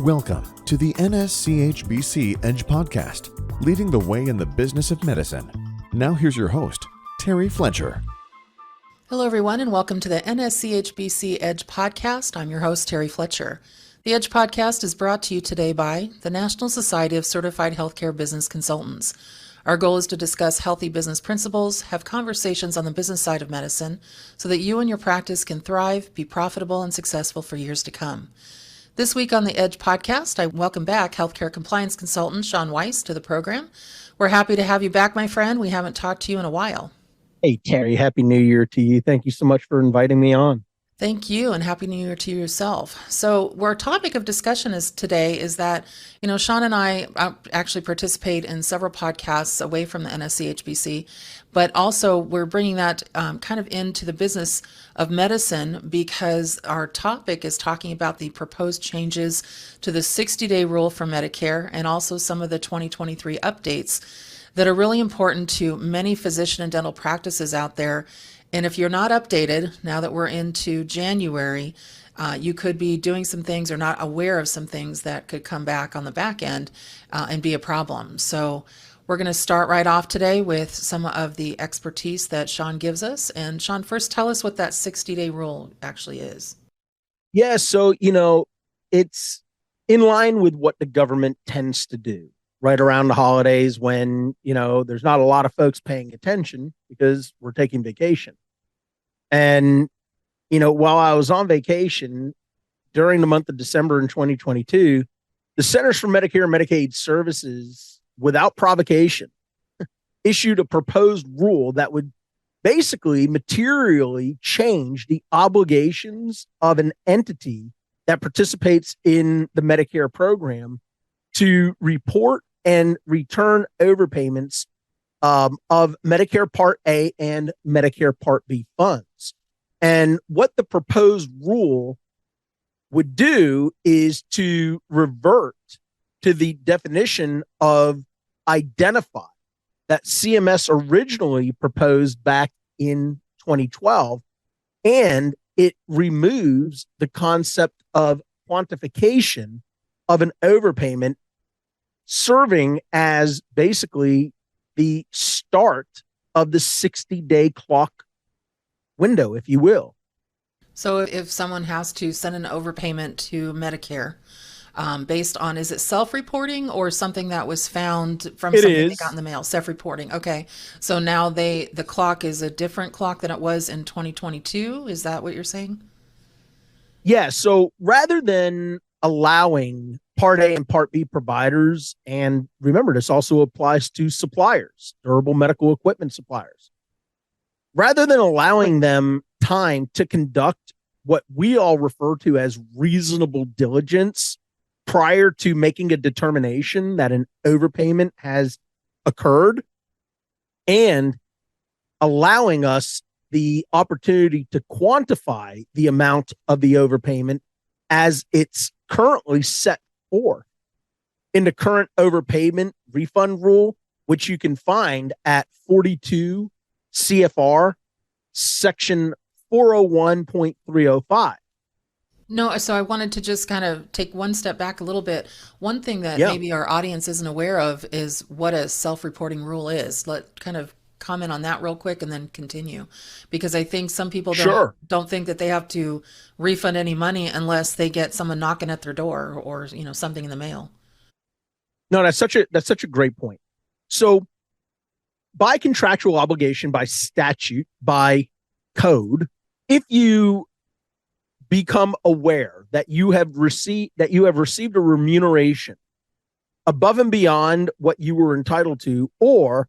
Welcome to the NSCHBC Edge Podcast, leading the way in the business of medicine. Now here's your host, Terry Fletcher. Hello, everyone, and welcome to the NSCHBC Edge Podcast. I'm your host, Terry Fletcher. The Edge Podcast is brought to you today by the National Society of Certified Healthcare Business Consultants. Our goal is to discuss healthy business principles, have conversations on the business side of medicine, so that you and your practice can thrive, be profitable, and successful for years to come. This week on the Edge Podcast, I welcome back healthcare compliance consultant Sean Weiss to the program. We're happy to have you back, my friend. We haven't talked to you in a while. Hey, Terry, Happy New Year to you. Thank you so much for inviting me on. Thank you, and Happy New Year to yourself. So our topic of discussion today is that, Sean and I actually participate in several podcasts away from the NSCHBC, but also we're bringing that kind of into the business of medicine because our topic is talking about the proposed changes to the 60-day rule for Medicare and also some of the 2023 updates that are really important to many physician and dental practices out there. And if you're not updated, now that we're into January, you could be doing some things or not aware of some things that could come back on the back end and be a problem. So we're going to start right off today with some of the expertise that Sean gives us. And Sean, first tell us what that 60-day rule actually is. Yeah, so, it's in line with what the government tends to do right around the holidays when, there's not a lot of folks paying attention because we're taking vacation. And, while I was on vacation during the month of December in 2022, the Centers for Medicare and Medicaid Services, without provocation, issued a proposed rule that would basically materially change the obligations of an entity that participates in the Medicare program to report and return overpayments of Medicare Part A and Medicare Part B funds. And what the proposed rule would do is to revert to the definition of identify that CMS originally proposed back in 2012, and it removes the concept of quantification of an overpayment, serving as basically the start of the 60-day clock window, if you will. So if someone has to send an overpayment to Medicare based on, is it self-reporting or something that was found from something they got in the mail? Self-reporting. Okay. So now the clock is a different clock than it was in 2022. Is that what you're saying? Yeah. So rather than allowing Part A and Part B providers, and remember, this also applies to suppliers, durable medical equipment suppliers, rather than allowing them time to conduct what we all refer to as reasonable diligence prior to making a determination that an overpayment has occurred, and allowing us the opportunity to quantify the amount of the overpayment as it's currently set forth in the current overpayment refund rule, which you can find at 42 CFR section 401.305. No, so I wanted to just kind of take one step back a little bit. One thing that maybe our audience isn't aware of is what a self-reporting rule is. Let kind of comment on that real quick and then continue, because I think some people don't think that they have to refund any money unless they get someone knocking at their door or something in the mail. No, that's such a great point. So by contractual obligation, by statute, by code, if you become aware that you have received a remuneration above and beyond what you were entitled to, or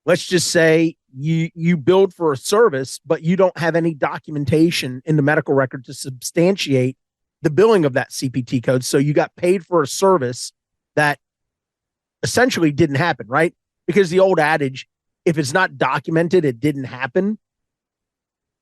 let's just say you billed for a service, but you don't have any documentation in the medical record to substantiate the billing of that CPT code. So you got paid for a service that essentially didn't happen, right? Because the old adage, if it's not documented, it didn't happen.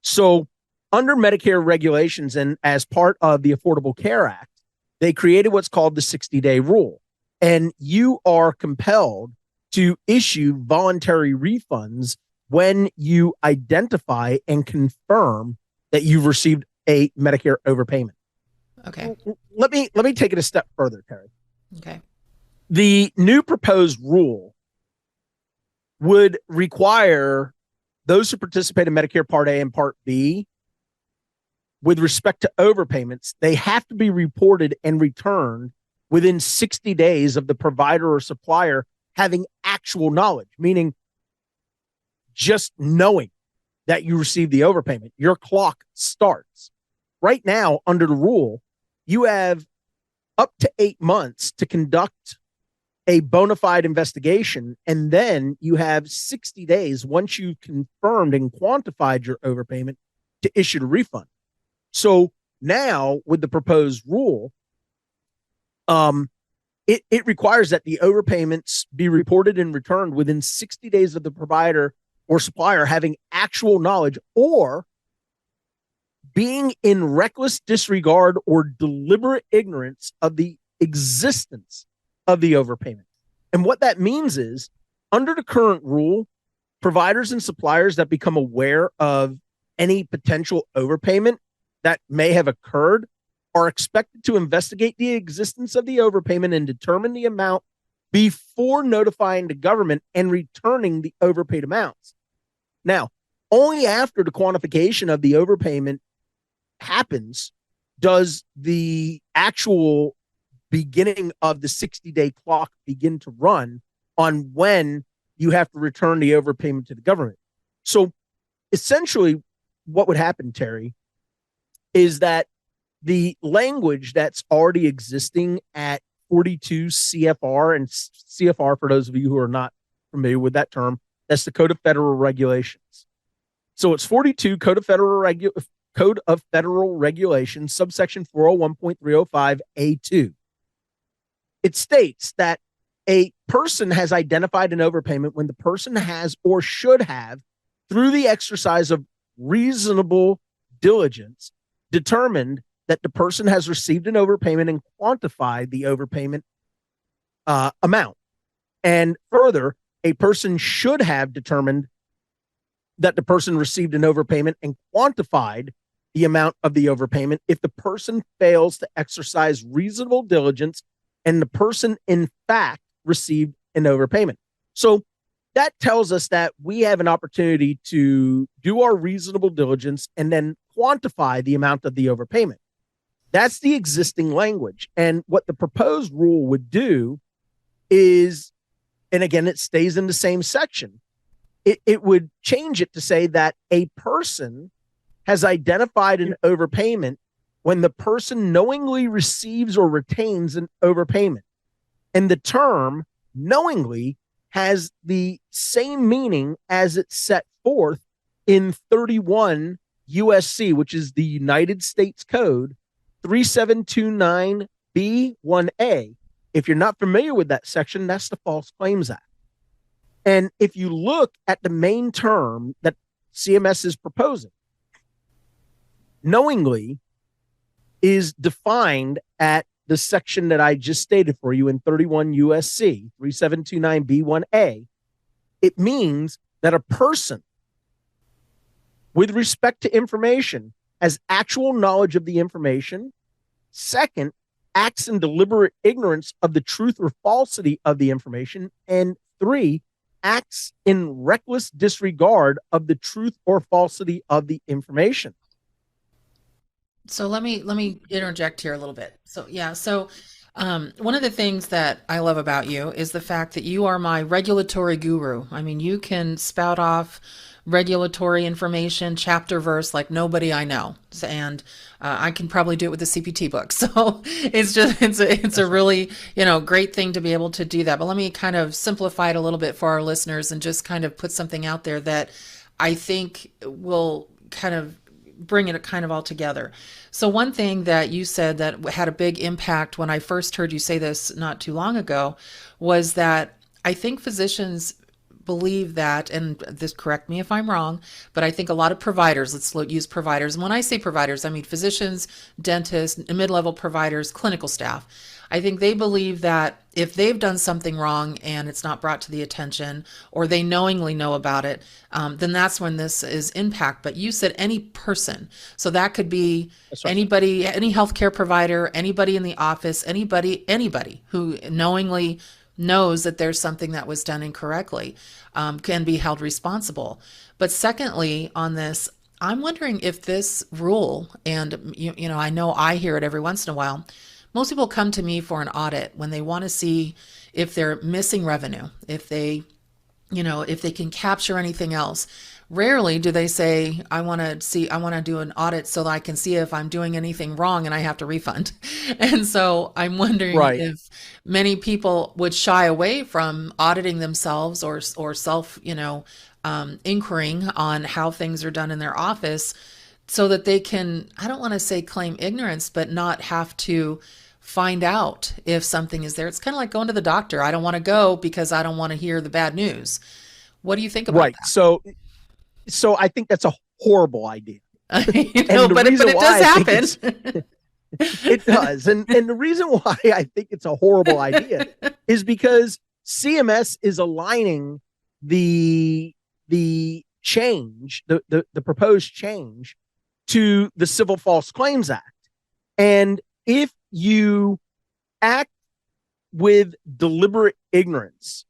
So under Medicare regulations and as part of the Affordable Care Act, they created what's called the 60-day rule. And you are compelled to issue voluntary refunds when you identify and confirm that you've received a Medicare overpayment. Okay. Let me take it a step further, Terry. Okay. The new proposed rule would require those who participate in Medicare Part A and Part B, with respect to overpayments, they have to be reported and returned within 60 days of the provider or supplier having actual knowledge, meaning just knowing that you received the overpayment. Your clock starts. Right now, under the rule, you have up to 8 months to conduct a bona fide investigation, and then you have 60 days once you've confirmed and quantified your overpayment to issue the refund. So now with the proposed rule, it requires that the overpayments be reported and returned within 60 days of the provider or supplier having actual knowledge or being in reckless disregard or deliberate ignorance of the existence of the overpayment. And what that means is, under the current rule, providers and suppliers that become aware of any potential overpayment that may have occurred are expected to investigate the existence of the overpayment and determine the amount before notifying the government and returning the overpaid amounts. Now, only after the quantification of the overpayment happens does the actual beginning of the 60-day clock begin to run on when you have to return the overpayment to the government. So essentially what would happen, Terry, is that the language that's already existing at 42 CFR, and CFR, for those of you who are not familiar with that term, that's the Code of Federal Regulations. So it's 42 Code of Federal Regulations, subsection 401.305A2. It states that a person has identified an overpayment when the person has or should have, through the exercise of reasonable diligence, determined that the person has received an overpayment and quantified the overpayment amount. And further, a person should have determined that the person received an overpayment and quantified the amount of the overpayment if the person fails to exercise reasonable diligence and the person in fact received an overpayment. So that tells us that we have an opportunity to do our reasonable diligence and then quantify the amount of the overpayment. That's the existing language. And what the proposed rule would do is, and again, it stays in the same section, it would change it to say that a person has identified an overpayment when the person knowingly receives or retains an overpayment. And the term knowingly has the same meaning as it's set forth in 31 USC, which is the United States Code 3729B1A. If you're not familiar with that section, that's the False Claims Act. And if you look at the main term that CMS is proposing, knowingly is defined at the section that I just stated for you in 31 USC 3729B1A. It means that a person, with respect to information, has actual knowledge of the information. Second, acts in deliberate ignorance of the truth or falsity of the information. And 3, acts in reckless disregard of the truth or falsity of the information. So let me interject here a little bit. So yeah, one of the things that I love about you is the fact that you are my regulatory guru. I mean, you can spout off regulatory information, chapter verse, like nobody I know, and I can probably do it with the CPT book. So it's a really great thing to be able to do that. But let me kind of simplify it a little bit for our listeners and just kind of put something out there that I think will kind of bring it kind of all together. So one thing that you said that had a big impact when I first heard you say this not too long ago was that I think physicians believe that, and this, correct me if I'm wrong, but I think a lot of providers, use providers. And when I say providers, I mean physicians, dentists, mid-level providers, clinical staff. I think they believe that if they've done something wrong and it's not brought to the attention, or they knowingly know about it, then that's when this is impact. But you said any person. So that could be anybody, any healthcare provider, anybody in the office, anybody who knowingly knows that there's something that was done incorrectly, can be held responsible. But secondly, on this, I'm wondering if this rule, and I know I hear it every once in a while, most people come to me for an audit when they want to see if they're missing revenue, if they can capture anything else. Rarely do they say, I want to do an audit so that I can see if I'm doing anything wrong and I have to refund. And so I'm wondering if many people would shy away from auditing themselves or self, inquiring on how things are done in their office, so that they can, I don't want to say claim ignorance, but not have to find out if something is there. It's kind of like going to the doctor. I don't want to go because I don't want to hear the bad news. What do you think about that? So I think that's a horrible idea. But it does happen. It does. And the reason why I think it's a horrible idea is because CMS is aligning the change, the proposed change, to the Civil False Claims Act. And if you act with deliberate ignorance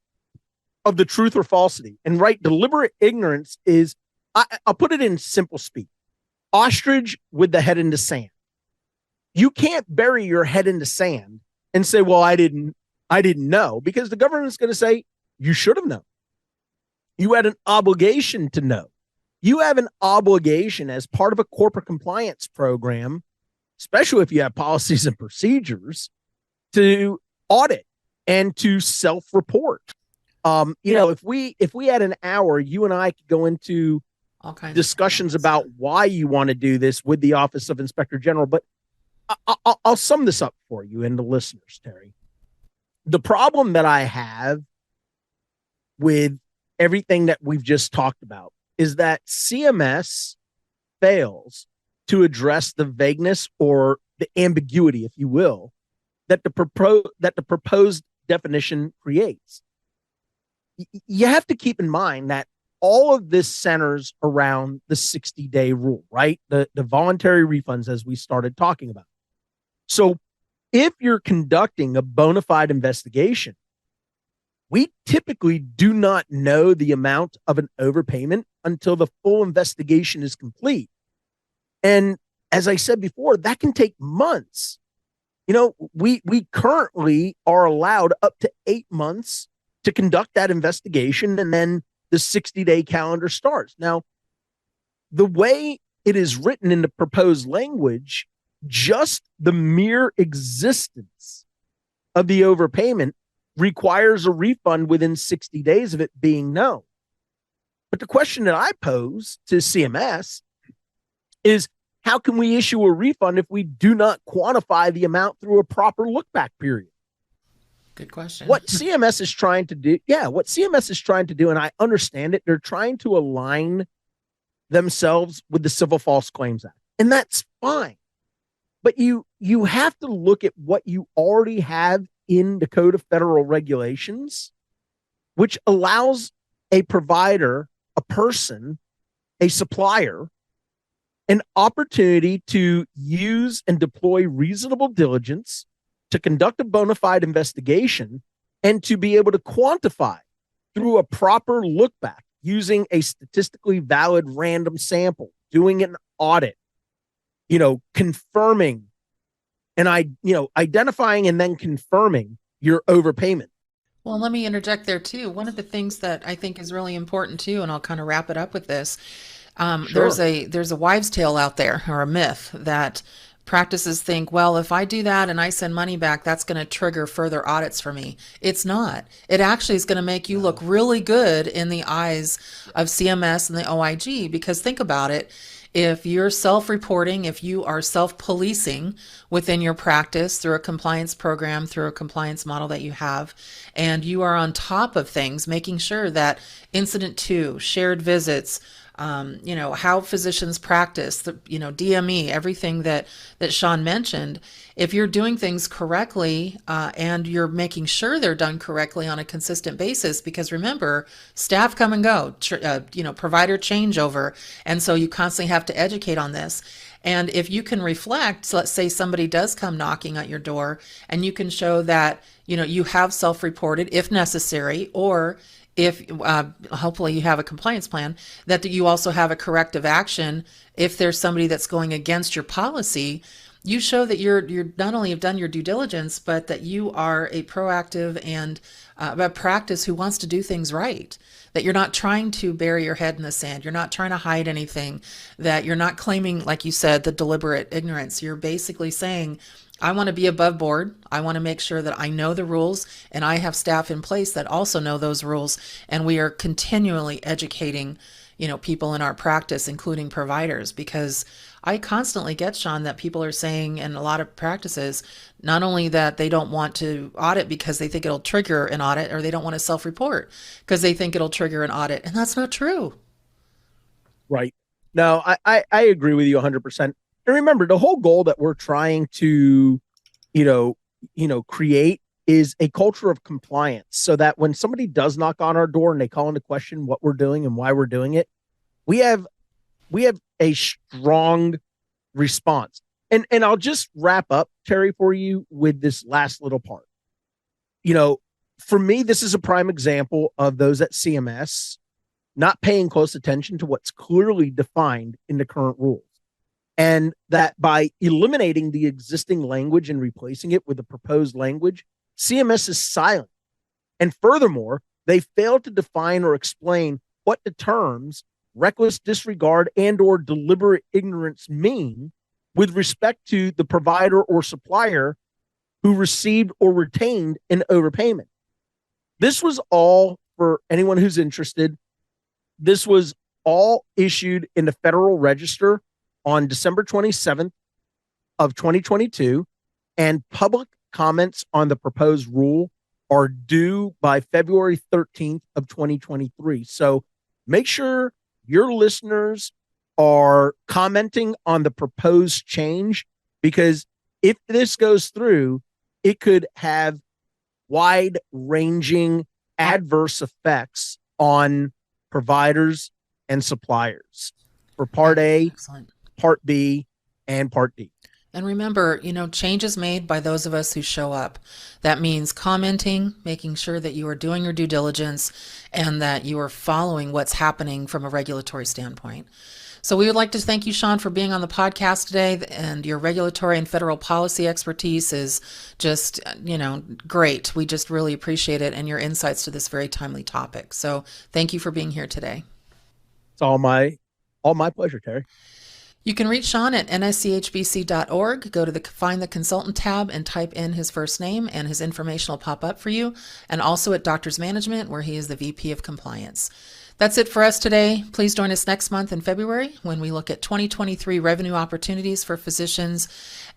of the truth or falsity, and deliberate ignorance is, I'll put it in simple speak, ostrich with the head in the sand. You can't bury your head in the sand and say, well, I didn't know, because the government's going to say, you should have known. You had an obligation to know. You have an obligation as part of a corporate compliance program, especially if you have policies and procedures, to audit and to self-report. If we had an hour, you and I could go into all kinds discussions about why you want to do this with the Office of Inspector General. But I'll sum this up for you and the listeners, Terry. The problem that I have with everything that we've just talked about is that CMS fails to address the vagueness or the ambiguity, if you will, that the proposed definition creates. You have to keep in mind that all of this centers around the 60-day rule, right? The voluntary refunds, as we started talking about. So if you're conducting a bona fide investigation, we typically do not know the amount of an overpayment until the full investigation is complete. And as I said before, that can take months. We currently are allowed up to 8 months to conduct that investigation, and then the 60-day calendar starts. Now, the way it is written in the proposed language, just the mere existence of the overpayment requires a refund within 60 days of it being known. But the question that I pose to CMS is, how can we issue a refund if we do not quantify the amount through a proper look-back period? Good question. What CMS is trying to do, and I understand it, they're trying to align themselves with the Civil False Claims Act, and that's fine. But you have to look at what you already have in the Code of Federal Regulations, which allows a provider, a person, a supplier, an opportunity to use and deploy reasonable diligence to conduct a bona fide investigation and to be able to quantify through a proper look back using a statistically valid random sample, doing an audit, confirming and identifying and then confirming your overpayment. Well, let me interject there too. One of the things that I think is really important too, and I'll kind of wrap it up with this. Sure. There's a wives' tale out there, or a myth, that practices think, well, if I do that and I send money back, that's going to trigger further audits for me. It's not. It actually is going to make you look really good in the eyes of CMS and the OIG, because think about it. If you're self-reporting, if you are self-policing within your practice through a compliance program, through a compliance model that you have, and you are on top of things, making sure that incident 2, shared visits, how physicians practice, DME, everything that Sean mentioned. If you're doing things correctly and you're making sure they're done correctly on a consistent basis, because remember, staff come and go, provider changeover, and so you constantly have to educate on this. And if you can reflect, so let's say somebody does come knocking at your door, and you can show that you have self-reported if necessary, or if hopefully you have a compliance plan, that you also have a corrective action if there's somebody that's going against your policy. You show that you're not only have done your due diligence, but that you are a proactive and a practice who wants to do things right. That you're not trying to bury your head in the sand. You're not trying to hide anything. That you're not claiming, like you said, the deliberate ignorance. You're basically saying, I want to be above board. I want to make sure that I know the rules and I have staff in place that also know those rules. And we are continually educating, people in our practice, including providers, because I constantly get, Sean, that people are saying in a lot of practices, not only that they don't want to audit because they think it'll trigger an audit, or they don't want to self-report because they think it'll trigger an audit. And that's not true. Right. No, I agree with you 100%. And remember, the whole goal that we're trying to, create is a culture of compliance, so that when somebody does knock on our door and they call into question what we're doing and why we're doing it, we have a strong response. And I'll just wrap up, Terry, for you with this last little part. For me, this is a prime example of those at CMS not paying close attention to what's clearly defined in the current rules. And that by eliminating the existing language and replacing it with the proposed language, CMS is silent. And furthermore, they fail to define or explain what the terms reckless disregard and or deliberate ignorance mean with respect to the provider or supplier who received or retained an overpayment. This was all, for anyone who's interested, this was all issued in the Federal Register on December 27th of 2022, and public comments on the proposed rule are due by February 13th of 2023. So make sure your listeners are commenting on the proposed change, because if this goes through, it could have wide-ranging adverse effects on providers and suppliers for Part A, Excellent. Part B, and Part D. And remember, changes made by those of us who show up. That means commenting, making sure that you are doing your due diligence and that you are following what's happening from a regulatory standpoint. So we would like to thank you, Sean, for being on the podcast today, and your regulatory and federal policy expertise is just, great. We just really appreciate it, and your insights to this very timely topic. So thank you for being here today. It's all my pleasure, Terry. You can reach Sean at NSCHBC.org. Go to the Find the Consultant tab and type in his first name, and his information will pop up for you. And also at Doctors Management, where he is the VP of Compliance. That's it for us today. Please join us next month in February when we look at 2023 revenue opportunities for physicians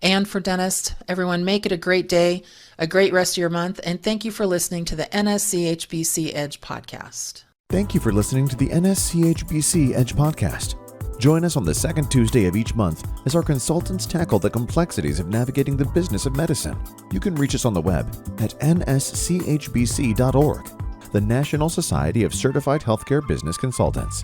and for dentists. Everyone, make it a great day, a great rest of your month, and thank you for listening to the NSCHBC Edge podcast. Thank you for listening to the NSCHBC Edge podcast. Join us on the second Tuesday of each month as our consultants tackle the complexities of navigating the business of medicine. You can reach us on the web at nschbc.org, the National Society of Certified Healthcare Business Consultants.